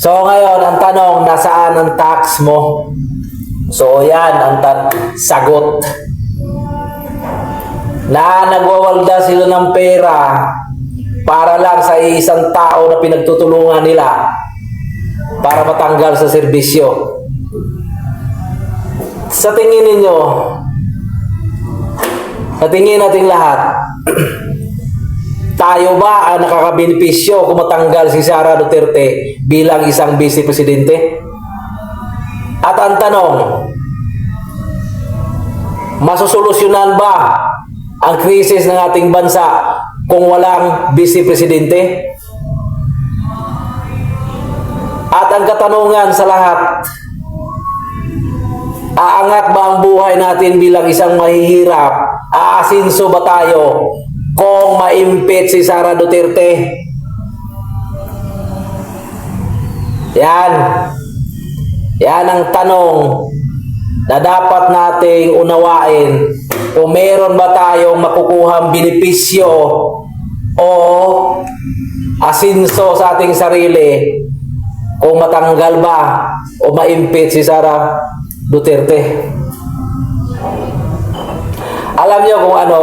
So ngayon, ang tanong, nasaan ang tax mo? So yan, ang sagot. Na nagwawalda sila ng pera para lang sa isang tao na pinagtutulungan nila para matanggal sa serbisyo. Sa tingin ninyo, sa tingin nating lahat, tayo ba ang nakakabenepisyo kung matanggal si Sara Duterte bilang isang vice presidente? At ang tanong, masusolusyonan ba ang krisis ng ating bansa kung walang vice presidente? At ang katanungan sa lahat, aangat ba ang buhay natin bilang isang mahihirap? Aasinso ba tayo kung ma-impeach si Sara Duterte? Yan ang tanong na dapat nating unawain kung meron ba tayong makukuhang benepisyo o asinso sa ating sarili kung matanggal ba o ma-impeach si Sara Duterte. Alam niyo kung ano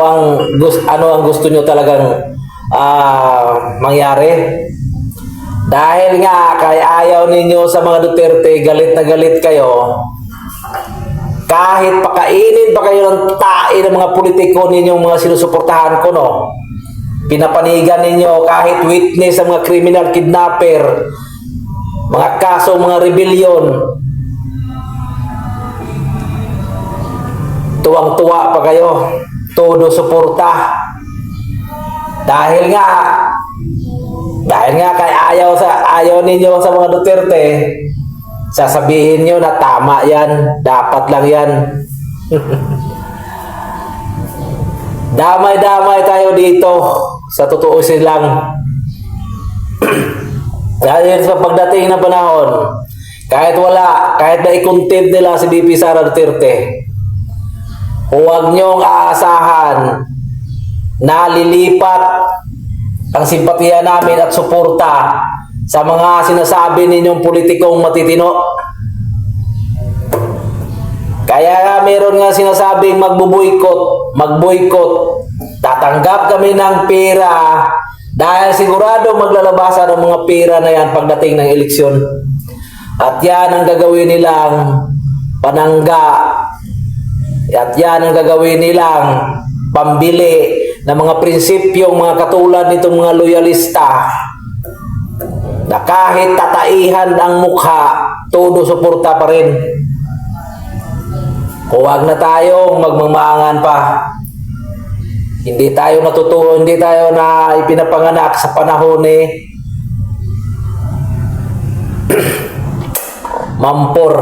ang gusto niyo talagang mangyari? Dahil nga kay ayaw ninyo sa mga Duterte, galit na galit kayo. Kahit pakainin pa kayo ng tae ng mga politiko ninyong mga sinusuportahan ko, no? Pinapanigan ninyo kahit witness sa mga criminal kidnapper, mga kaso, mga rebellion. Tuwang-tuwa pa kayo, todo suporta. Dahil nga kay ayaw ninyo sa mga Duterte, sasabihin nyo na tama yan, dapat lang yan. Damay-damay tayo dito, sa totoo silang. Dahil sa pagdating ng panahon, kahit na i-contempt nila si VP Sara Duterte, huwag nyong aasahan na lilipat ang simpatiya namin at suporta sa mga sinasabi ninyong politikong matitino. Kaya nga meron nga sinasabing mag-boycott. Tatanggap kami ng pera dahil sigurado maglalabasan ng mga pera na yan pagdating ng eleksyon. At yan ang gagawin nilang panangga. At yan ang gagawin nilang pambili ng mga prinsipyong mga katulad nitong mga loyalista na kahit tataihan ang mukha, todo suporta pa rin. Huwag na tayong magmamaangan pa. Hindi tayo natutuwa, hindi tayo na ipinapanganak sa panahon Mampor.